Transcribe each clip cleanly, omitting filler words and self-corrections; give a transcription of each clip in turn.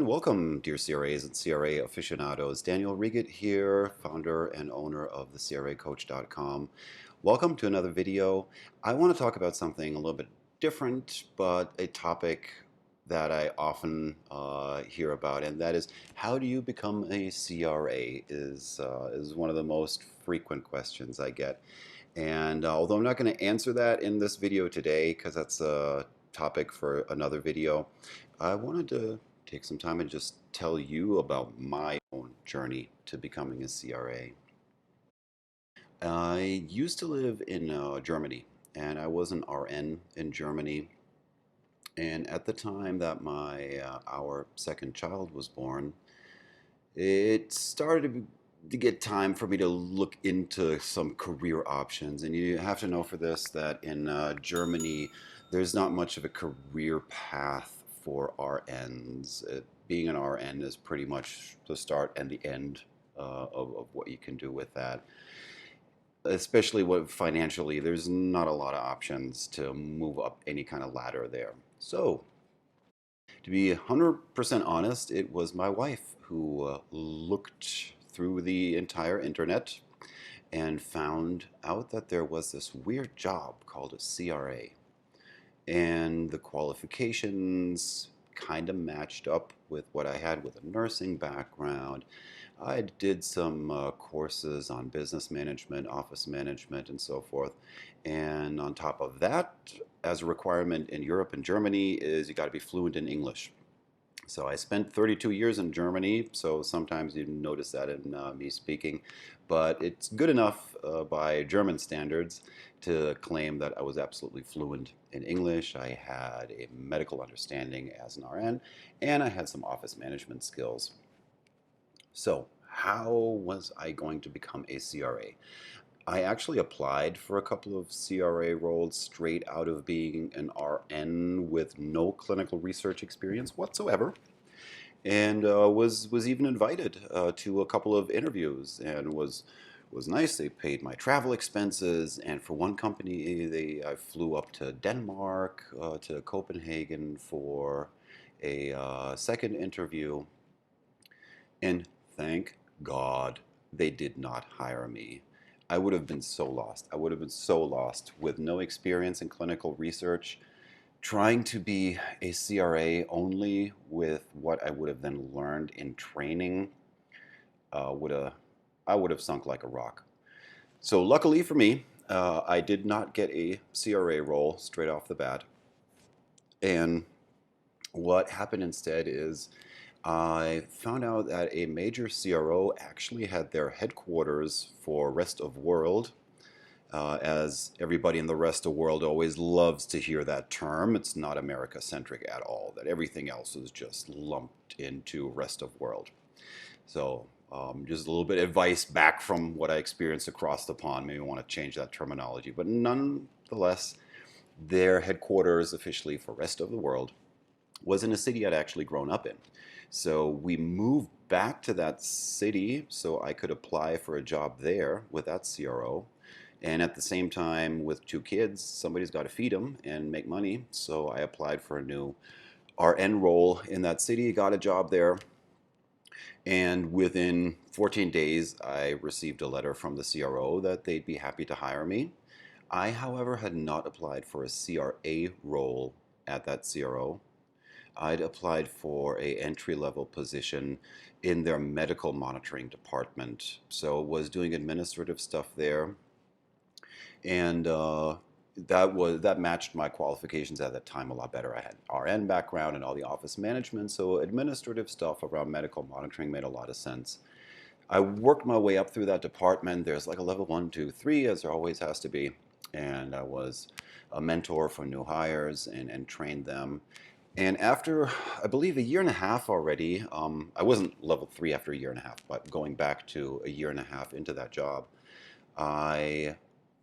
And welcome, dear CRAs and CRA aficionados. Daniel Regat here, founder and owner of the CRACoach.com. Welcome to another video. I want to talk about something a little bit different, but a topic that I often hear about, and that is how do you become a CRA is one of the most frequent questions I get. And although I'm not going to answer that in this video today, because that's a topic for another video, I wanted to take some time and just tell you about my own journey to becoming a CRA. I used to live in Germany, and I was an RN in Germany. And at the time that our second child was born, it started to get time for me to look into some career options. And you have to know for this that in Germany, there's not much of a career path for RNs. Being an RN is pretty much the start and the end of what you can do with that. Especially what financially, there's not a lot of options to move up any kind of ladder there. So, to be 100% honest, it was my wife who looked through the entire internet and found out that there was this weird job called a CRA. And the qualifications kind of matched up with what I had with a nursing background. I did some courses on business management, office management, and so forth. And on top of that, as a requirement in Europe and Germany, is you got to be fluent in English. So I spent 32 years in Germany, so sometimes you notice that in me speaking, but it's good enough by German standards to claim that I was absolutely fluent in English. I had a medical understanding as an RN, and I had some office management skills. So how was I going to become a CRA? I actually applied for a couple of CRA roles straight out of being an RN with no clinical research experience whatsoever, and was even invited to a couple of interviews, and was nice. They paid my travel expenses, and for one company, I flew up to Denmark to Copenhagen for a second interview, and thank God they did not hire me. I would have been so lost. I would have been so lost with no experience in clinical research, trying to be a CRA only with what I would have then learned in training. Would have I would have sunk like a rock. So luckily for me, I did not get a CRA role straight off the bat. And what happened instead is I found out that a major CRO actually had their headquarters for rest of world, as everybody in the rest of the world always loves to hear that term. It's not America-centric at all, that everything else is just lumped into rest of world. So just a little bit of advice back from what I experienced across the pond. Maybe I want to change that terminology. But nonetheless, their headquarters officially for rest of the world was in a city I'd actually grown up in. So we moved back to that city so I could apply for a job there with that CRO. And at the same time, with two kids, somebody's got to feed them and make money. So I applied for a new RN role in that city, got a job there. And within 14 days, I received a letter from the CRO that they'd be happy to hire me. I, however, had not applied for a CRA role at that CRO. I'd applied for a entry-level position in their medical monitoring department. So was doing administrative stuff there. And that matched my qualifications at that time a lot better. I had RN background and all the office management, so administrative stuff around medical monitoring made a lot of sense. I worked my way up through that department. There's like a level 1, 2, 3, as there always has to be. And I was a mentor for new hires and trained them. And after, I believe, a year and a half already, I wasn't level 3 after a year and a half, but going back to a year and a half into that job, I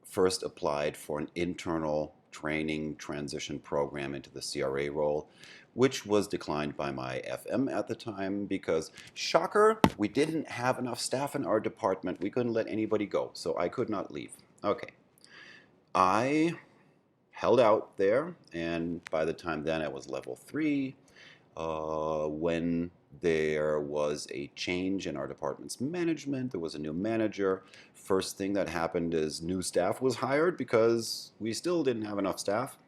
first applied for an internal training transition program into the CRA role, which was declined by my FM at the time because, shocker, we didn't have enough staff in our department. We couldn't let anybody go, so I could not leave. Okay. I held out there, and by the time then I was level 3, when There was a change in our department's management. There was a new manager. First thing that happened is new staff was hired because we still didn't have enough staff.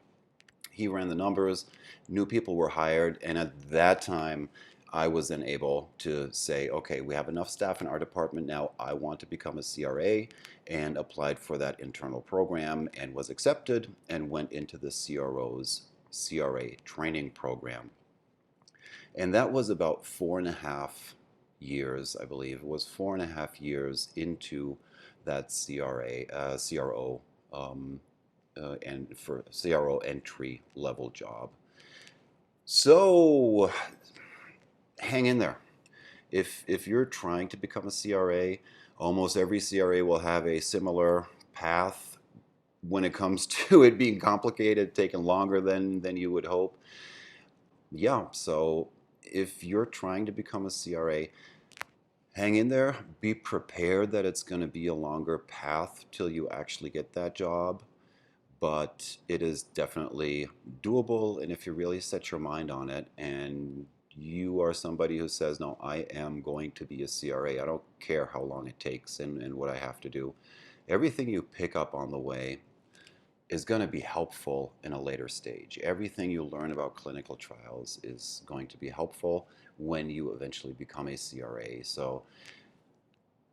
He ran the numbers, new people were hired, and at that time, I was then able to say, okay, we have enough staff in our department now. I want to become a CRA, and applied for that internal program and was accepted and went into the CRO's CRA training program. And that was about 4.5 years, I believe. It was 4.5 years into that CRO, and for CRO entry level job. So hang in there. If you're trying to become a CRA, almost every CRA will have a similar path when it comes to it being complicated, taking longer than you would hope. Yeah, so if you're trying to become a CRA, hang in there. Be prepared that it's going to be a longer path till you actually get that job, but it is definitely doable. And if you really set your mind on it and you are somebody who says, no, I am going to be a CRA, I don't care how long it takes and what I have to do, everything you pick up on the way is going to be helpful in a later stage. Everything you learn about clinical trials is going to be helpful when you eventually become a CRA. So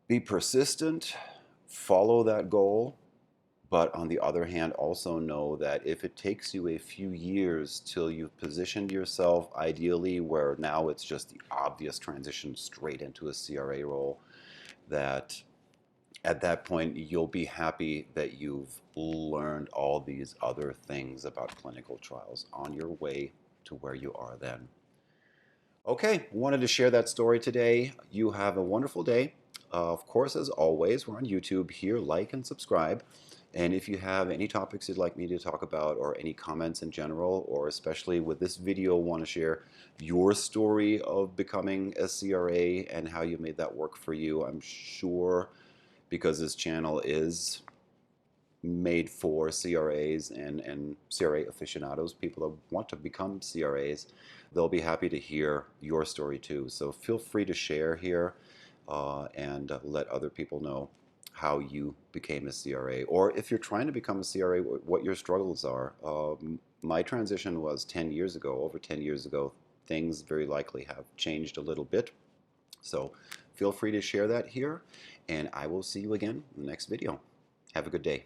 be persistent, follow that goal, but on the other hand, also know that if it takes you a few years till you've positioned yourself ideally where now it's just the obvious transition straight into a CRA role, that at that point you'll be happy that you've learned all these other things about clinical trials on your way to where you are then. Okay, wanted to share that story today. You have a wonderful day. Of course, as always, we're on YouTube here. Like and subscribe. And if you have any topics you'd like me to talk about, or any comments in general, or especially with this video, want to share your story of becoming a CRA and how you made that work for you, I'm sure, because this channel is made for CRAs and CRA aficionados, people that want to become CRAs, they'll be happy to hear your story too. So feel free to share here and let other people know how you became a CRA, or if you're trying to become a CRA, what your struggles are. My transition was 10 years ago, over 10 years ago. Things very likely have changed a little bit. So feel free to share that here, and I will see you again in the next video. Have a good day.